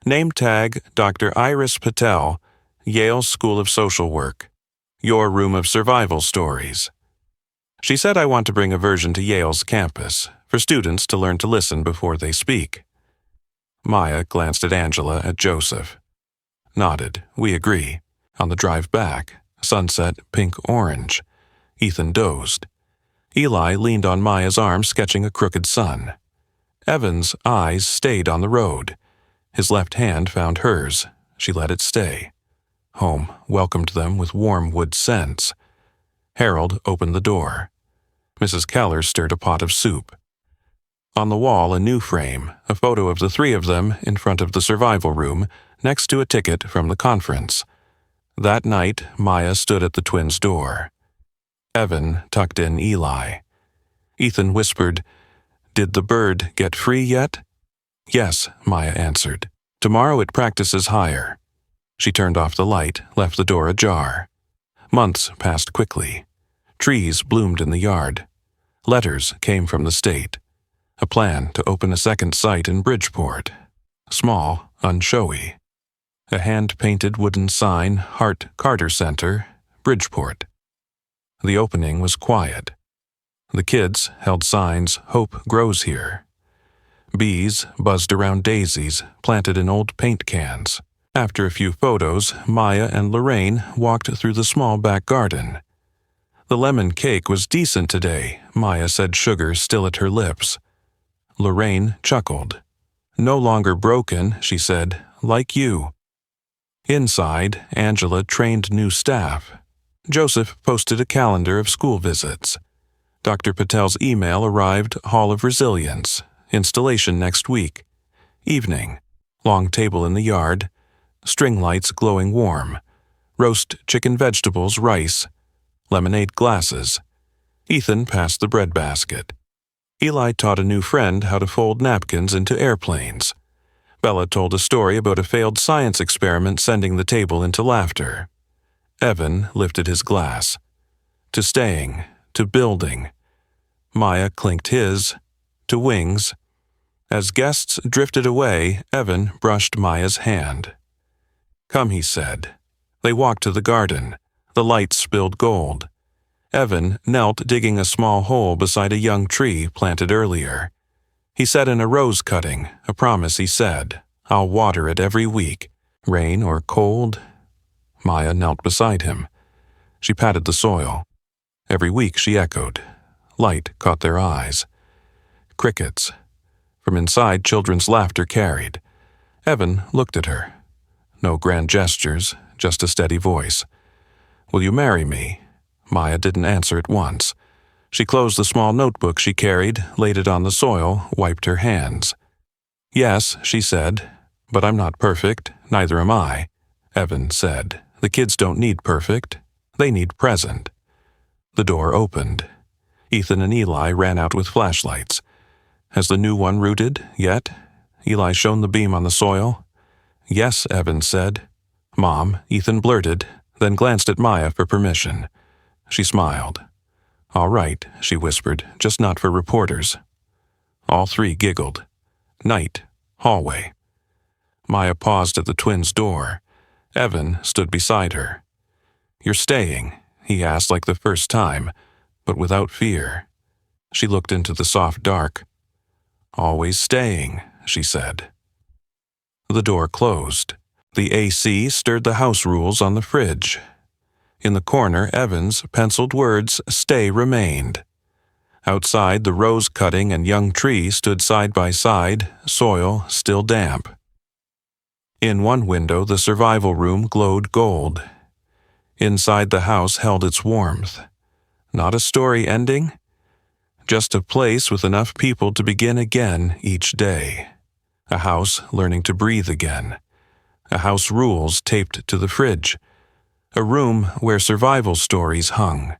Name tag, Dr. Iris Patel, Yale School of Social Work. Your room of survival stories. She said I want to bring a version to Yale's campus, for students to learn to listen before they speak. Maya glanced at Angela, at Joseph. Nodded. We agree. On the drive back, sunset pink-orange. Ethan dozed. Eli leaned on Maya's arm, sketching a crooked sun. Evan's eyes stayed on the road. His left hand found hers. She let it stay. Home welcomed them with warm wood scents. Harold opened the door. Mrs. Keller stirred a pot of soup. On the wall, a new frame, a photo of the three of them in front of the survival room, next to a ticket from the conference. That night, Maya stood at the twins' door. Evan tucked in Eli. Ethan whispered, "Did the bird get free yet?" "Yes," Maya answered. "Tomorrow it practices higher." She turned off the light, left the door ajar. Months passed quickly. Trees bloomed in the yard. Letters came from the state. A plan to open a second site in Bridgeport. Small, unshowy. A hand-painted wooden sign, Hart Carter Center, Bridgeport. The opening was quiet. The kids held signs, "Hope grows here." Bees buzzed around daisies planted in old paint cans. After a few photos, Maya and Lorraine walked through the small back garden. The lemon cake was decent today, Maya said, sugar still at her lips. Lorraine chuckled. "No longer broken," she said, "like you." Inside, Angela trained new staff. Joseph posted a calendar of school visits. Dr. Patel's email arrived, Hall of Resilience. Installation next week. Evening. Long table in the yard. String lights glowing warm. Roast chicken vegetables, rice. Lemonade glasses. Ethan passed the bread basket. Eli taught a new friend how to fold napkins into airplanes. Bella told a story about a failed science experiment sending the table into laughter. Evan lifted his glass. To staying, to building. Maya clinked his, to wings. As guests drifted away, Evan brushed Maya's hand. "Come," he said. They walked to the garden. The lights spilled gold. Evan knelt, digging a small hole beside a young tree planted earlier. He set in a rose cutting, a promise he said, "I'll water it every week, rain or cold." Maya knelt beside him. She patted the soil. Every week, she echoed. Light caught their eyes. Crickets. From inside, children's laughter carried. Evan looked at her. No grand gestures, just a steady voice. "Will you marry me?" Maya didn't answer at once. She closed the small notebook she carried, laid it on the soil, wiped her hands. "Yes," she said, "but I'm not perfect, neither am I." Evan said, "The kids don't need perfect. They need present." The door opened. Ethan and Eli ran out with flashlights. "Has the new one rooted yet?" Eli shone the beam on the soil. "Yes," Evan said. "Mom," Ethan blurted, then glanced at Maya for permission. She smiled. "All right," she whispered, "just not for reporters." All three giggled. Night. Hallway. Maya paused at the twins' door. Evan stood beside her. "You're staying?" he asked like the first time, but without fear. She looked into the soft dark. "Always staying," she said. The door closed. The AC stirred the house rules on the fridge. In the corner, Evan's penciled words, "Stay," remained. Outside, the rose cutting and young tree stood side by side, soil still damp. In one window, the survival room glowed gold. Inside, the house held its warmth. Not a story ending, just a place with enough people to begin again each day. A house learning to breathe again. A house rules taped to the fridge. A room where survival stories hung.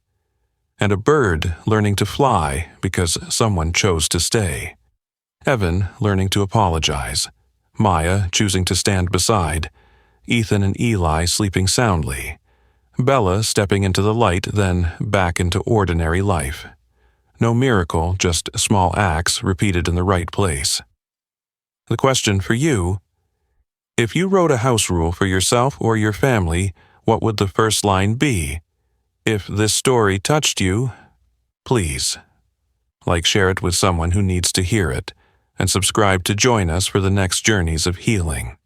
And a bird learning to fly because someone chose to stay. Evan learning to apologize, Maya choosing to stand beside, Ethan and Eli sleeping soundly, Bella stepping into the light, then back into ordinary life. No miracle, just small acts repeated in the right place. The question for you: if you wrote a house rule for yourself or your family, what would the first line be? If this story touched you, please share it with someone who needs to hear it, and subscribe to join us for the next journeys of healing.